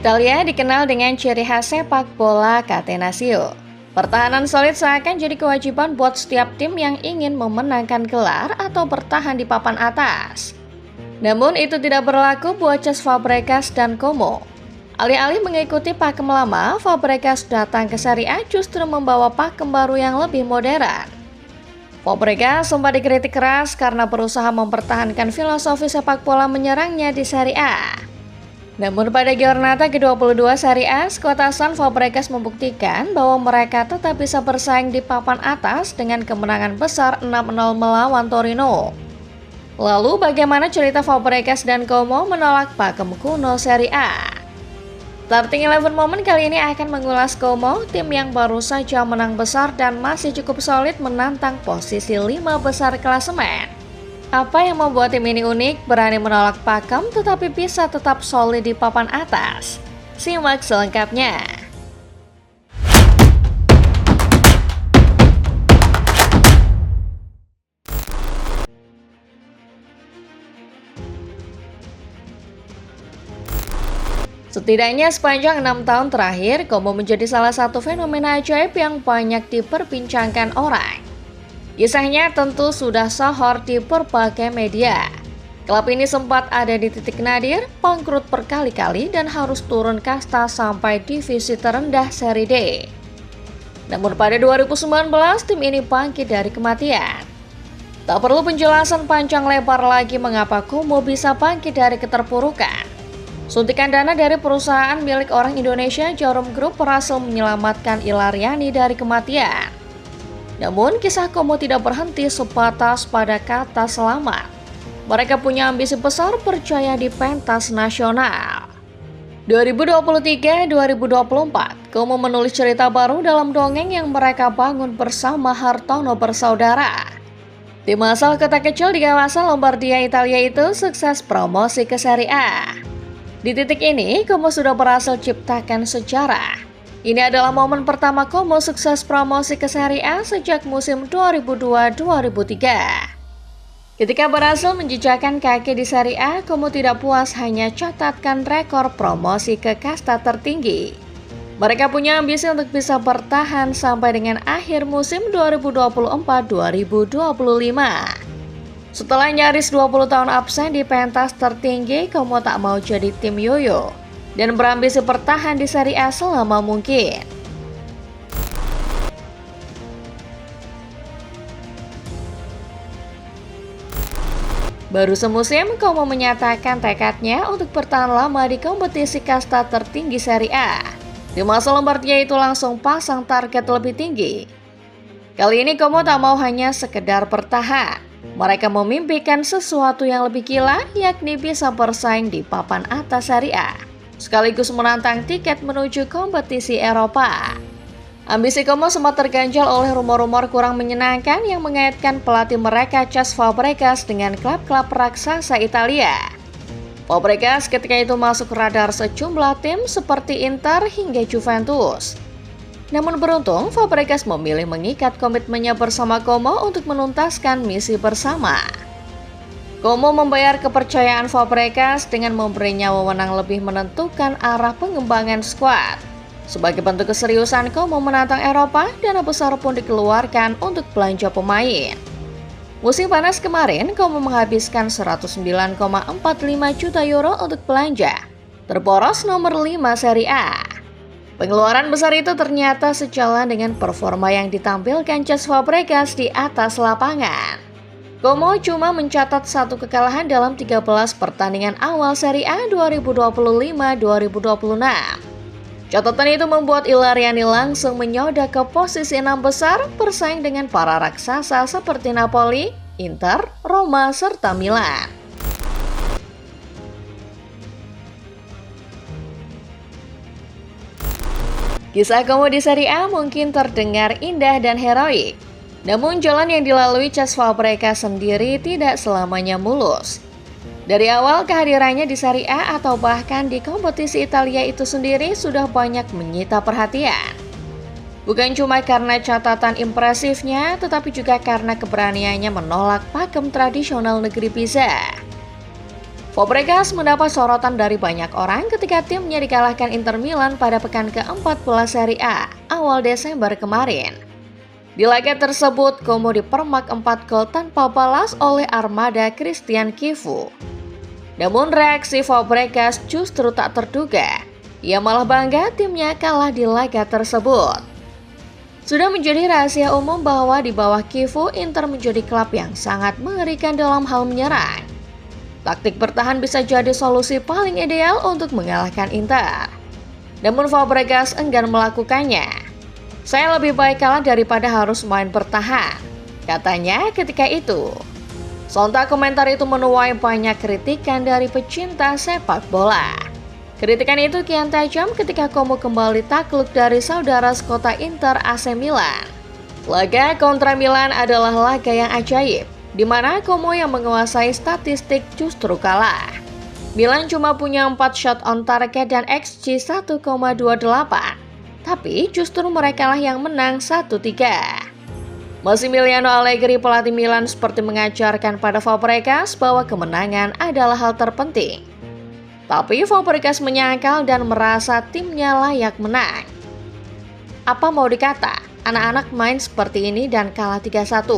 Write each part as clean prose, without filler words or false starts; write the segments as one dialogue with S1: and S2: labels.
S1: Italia dikenal dengan ciri khas sepak bola Catenaccio. Pertahanan solid seakan jadi kewajiban buat setiap tim yang ingin memenangkan gelar atau bertahan di papan atas. Namun itu tidak berlaku buat Cesc Fabregas dan Como. Alih-alih mengikuti pakem lama, Fabregas datang ke Serie A justru membawa pakem baru yang lebih modern. Fabregas sempat dikritik keras karena berusaha mempertahankan filosofi sepak bola menyerangnya di Serie A. Namun pada Giornata ke-22 Serie A, skuad Asuhan Fabregas membuktikan bahwa mereka tetap bisa bersaing di papan atas dengan kemenangan besar 6-0 melawan Torino. Lalu bagaimana cerita Fabregas dan Como menolak pakem kuno Serie A? Starting 11 Moment kali ini akan mengulas Como, tim yang baru saja menang besar dan masih cukup solid menantang posisi 5 besar klasemen. Apa yang membuat tim ini unik, berani menolak pakem tetapi bisa tetap solid di papan atas? Simak selengkapnya. Setidaknya sepanjang 6 tahun terakhir, Como menjadi salah satu fenomena ajaib yang banyak diperbincangkan orang. Kisahnya tentu sudah sohor di berbagai media. Klub ini sempat ada di titik nadir, bangkrut berkali-kali dan harus turun kasta sampai divisi terendah Serie D. Namun pada 2019 tim ini bangkit dari kematian. Tak perlu penjelasan panjang lebar lagi mengapa Como bisa bangkit dari keterpurukan. Suntikan dana dari perusahaan milik orang Indonesia, Djarum Group, berhasil menyelamatkan Ilaryani dari kematian. Namun kisah Como tidak berhenti sebatas pada kata selamat. Mereka punya ambisi besar, percaya di pentas nasional. 2023-2024, Como menulis cerita baru dalam dongeng yang mereka bangun bersama Hartono bersaudara. Tim asal kota kecil di kawasan Lombardia, Italia itu sukses promosi ke Serie A. Di titik ini, Como sudah berhasil ciptakan sejarah. Ini adalah momen pertama Como sukses promosi ke Serie A sejak musim 2002-2003. Ketika berhasil menjejakkan kaki di Serie A, Como tidak puas hanya catatkan rekor promosi ke kasta tertinggi. Mereka punya ambisi untuk bisa bertahan sampai dengan akhir musim 2024-2025. Setelah nyaris 20 tahun absen di pentas tertinggi, Como tak mau jadi tim yoyo dan berambisi bertahan di Serie A selama mungkin. Baru semusim, Como menyatakan tekadnya untuk bertahan lama di kompetisi kasta tertinggi Serie A. Tim asal Lombardia itu langsung pasang target lebih tinggi. Kali ini Como tak mau hanya sekedar bertahan. Mereka memimpikan sesuatu yang lebih gila, yakni bisa bersaing di papan atas Serie A, sekaligus menantang tiket menuju kompetisi Eropa. Ambisi Como sempat terganjal oleh rumor-rumor kurang menyenangkan yang mengaitkan pelatih mereka Cesc Fabregas dengan klub-klub raksasa Italia. Fabregas ketika itu masuk radar sejumlah tim seperti Inter hingga Juventus. Namun beruntung, Fabregas memilih mengikat komitmennya bersama Como untuk menuntaskan misi bersama. Como membayar kepercayaan Fabregas dengan memberinya wewenang lebih menentukan arah pengembangan skuad. Sebagai bentuk keseriusan Como menantang Eropa, dana besar pun dikeluarkan untuk belanja pemain. Musim panas kemarin, Como menghabiskan 109,45 juta euro untuk belanja, terboros nomor 5 Serie A. Pengeluaran besar itu ternyata sejalan dengan performa yang ditampilkan Cesc Fabregas di atas lapangan. Como cuma mencatat satu kekalahan dalam 13 pertandingan awal Serie A 2025-2026. Catatan itu membuat Ilaryani langsung menyoda ke posisi 6 besar, bersaing dengan para raksasa seperti Napoli, Inter, Roma, serta Milan. Kisah Como di Serie A mungkin terdengar indah dan heroik. Namun jalan yang dilalui Cesc Fabregas sendiri tidak selamanya mulus. Dari awal kehadirannya di Serie A atau bahkan di kompetisi Italia itu sendiri sudah banyak menyita perhatian. Bukan cuma karena catatan impresifnya, tetapi juga karena keberaniannya menolak pakem tradisional negeri Pisa. Fabregas mendapat sorotan dari banyak orang ketika timnya dikalahkan Inter Milan pada pekan ke-14 Serie A awal Desember kemarin. Di laga tersebut, Como dipermak 4 gol tanpa balas oleh armada Christian Chivu. Namun reaksi Fabregas justru tak terduga. Ia malah bangga timnya kalah di laga tersebut. Sudah menjadi rahasia umum bahwa di bawah Chivu, Inter menjadi klub yang sangat mengerikan dalam hal menyerang. Taktik bertahan bisa jadi solusi paling ideal untuk mengalahkan Inter. Namun Fabregas enggan melakukannya. Saya lebih baik kalah daripada harus main bertahan, katanya ketika itu. Sontak komentar itu menuai banyak kritikan dari pecinta sepak bola. Kritikan itu kian tajam ketika Como kembali takluk dari saudara sekota Inter AC Milan. Laga kontra Milan adalah laga yang ajaib, di mana Como yang menguasai statistik justru kalah. Milan cuma punya 4 shot on target dan XG 1,28, tapi justru merekalah yang menang 1-3. Massimiliano Allegri, pelatih Milan, seperti mengajarkan pada Fabregas bahwa kemenangan adalah hal terpenting. Tapi Fabregas menyangkal dan merasa timnya layak menang. Apa mau dikata, anak-anak main seperti ini dan kalah 3-1.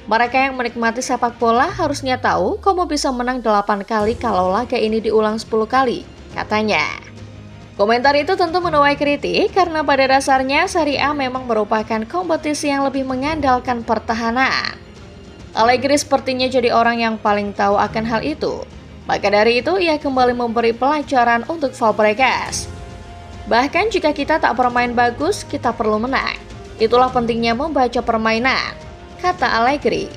S1: Mereka yang menikmati sepak bola harusnya tahu Como bisa menang 8 kali kalau laga ini diulang 10 kali, katanya. Komentar itu tentu menuai kritik karena pada dasarnya Serie A memang merupakan kompetisi yang lebih mengandalkan pertahanan. Allegri sepertinya jadi orang yang paling tahu akan hal itu. Maka dari itu ia kembali memberi pelajaran untuk Fabregas. Bahkan jika kita tak bermain bagus, kita perlu menang. Itulah pentingnya membaca permainan, kata Allegri.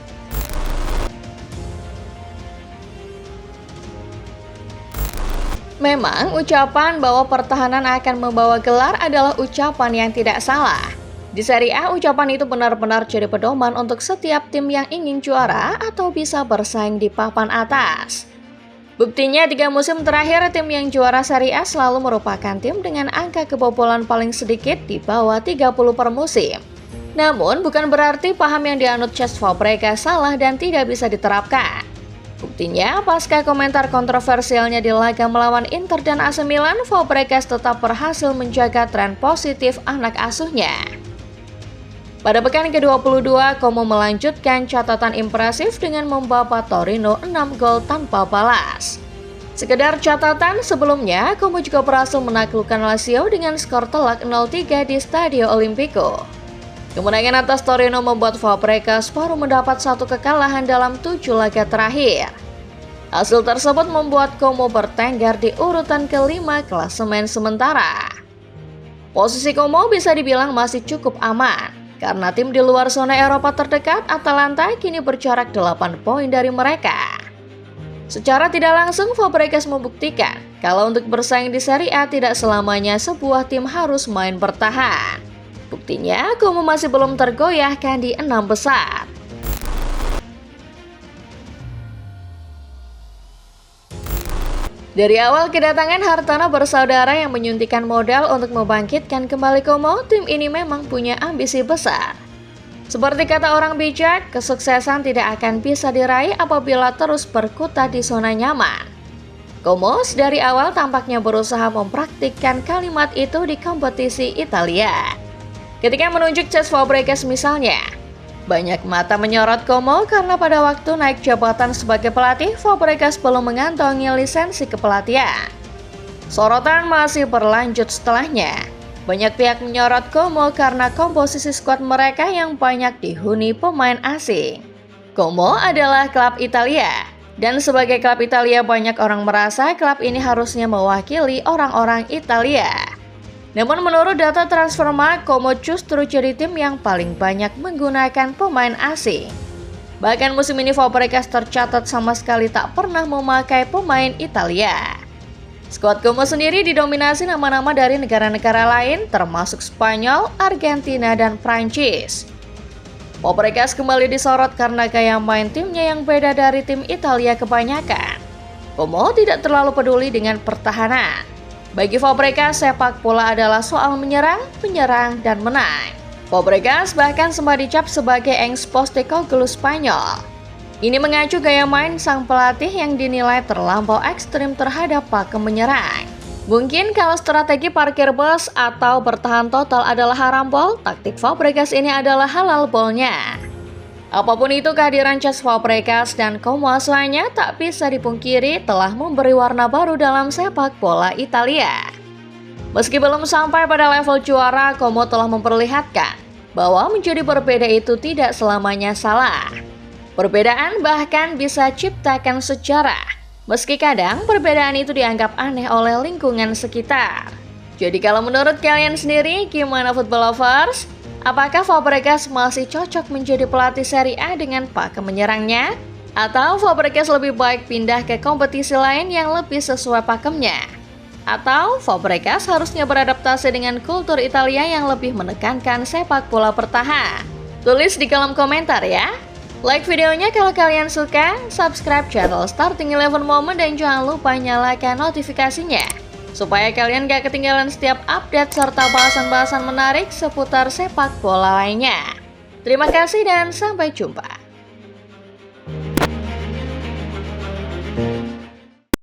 S1: Memang ucapan bahwa pertahanan akan membawa gelar adalah ucapan yang tidak salah. Di Serie A, ucapan itu benar-benar jadi pedoman untuk setiap tim yang ingin juara atau bisa bersaing di papan atas. Buktinya 3 musim terakhir tim yang juara Serie A selalu merupakan tim dengan angka kebobolan paling sedikit di bawah 30 per musim. Namun bukan berarti paham yang dianut Cesc Fabregas salah dan tidak bisa diterapkan. Buktinya pasca komentar kontroversialnya di laga melawan Inter dan AC Milan, Fabregas tetap berhasil menjaga tren positif anak asuhnya. Pada pekan ke-22, Como melanjutkan catatan impresif dengan membabat Torino 6 gol tanpa balas. Sekedar catatan, sebelumnya Como juga berhasil menaklukkan Lazio dengan skor telak 0-3 di Stadio Olimpico. Kemenangan atas Torino membuat Fabregas baru mendapat 1 kekalahan dalam 7 laga terakhir. Hasil tersebut membuat Como bertengger di urutan ke-5 klasemen sementara. Posisi Como bisa dibilang masih cukup aman, karena tim di luar zona Eropa terdekat, Atalanta, kini berjarak 8 poin dari mereka. Secara tidak langsung, Fabregas membuktikan kalau untuk bersaing di Serie A tidak selamanya sebuah tim harus main bertahan. Buktinya, Como masih belum tergoyahkan di 6 besar. Dari awal kedatangan Hartono bersaudara yang menyuntikkan modal untuk membangkitkan kembali Como, tim ini memang punya ambisi besar. Seperti kata orang bijak, kesuksesan tidak akan bisa diraih apabila terus berkutat di zona nyaman. Como dari awal tampaknya berusaha mempraktikkan kalimat itu di kompetisi Italia. Ketika menunjuk Cesc Fabregas misalnya, banyak mata menyorot Como karena pada waktu naik jabatan sebagai pelatih, Fabregas belum mengantongi lisensi kepelatihan. Sorotan masih berlanjut setelahnya. Banyak pihak menyorot Como karena komposisi skuad mereka yang banyak dihuni pemain asing. Como adalah klub Italia, dan sebagai klub Italia banyak orang merasa klub ini harusnya mewakili orang-orang Italia. Namun menurut data Transfermarkt, Como justru jadi tim yang paling banyak menggunakan pemain asing. Bahkan musim ini Fabregas tercatat sama sekali tak pernah memakai pemain Italia. Skuad Como sendiri didominasi nama-nama dari negara-negara lain termasuk Spanyol, Argentina, dan Prancis. Fabregas kembali disorot karena gaya main timnya yang beda dari tim Italia kebanyakan. Como tidak terlalu peduli dengan pertahanan. Bagi Fabregas, sepak bola adalah soal menyerang, dan menang. Fabregas bahkan sempat dicap sebagai ex Postecoglou Spanyol. Ini mengacu gaya main sang pelatih yang dinilai terlampau ekstrim terhadap pakem menyerang. Mungkin kalau strategi parkir bus atau bertahan total adalah haram ball, taktik Fabregas ini adalah halal ballnya. Apapun itu, kehadiran Cesc Fabregas dan kemuasaannya tak bisa dipungkiri telah memberi warna baru dalam sepak bola Italia. Meski belum sampai pada level juara, Como telah memperlihatkan bahwa menjadi berbeda itu tidak selamanya salah. Perbedaan bahkan bisa ciptakan sejarah, meski kadang perbedaan itu dianggap aneh oleh lingkungan sekitar. Jadi kalau menurut kalian sendiri, gimana football lovers? Apakah Fabregas masih cocok menjadi pelatih Serie A dengan pakem menyerangnya? Atau Fabregas lebih baik pindah ke kompetisi lain yang lebih sesuai pakemnya? Atau Fabregas harusnya beradaptasi dengan kultur Italia yang lebih menekankan sepak bola bertahan? Tulis di kolom komentar ya! Like videonya kalau kalian suka, subscribe channel Starting 11 Moment dan jangan lupa nyalakan notifikasinya supaya kalian gak ketinggalan setiap update serta bahasan-bahasan menarik seputar sepak bola lainnya. Terima kasih dan sampai jumpa.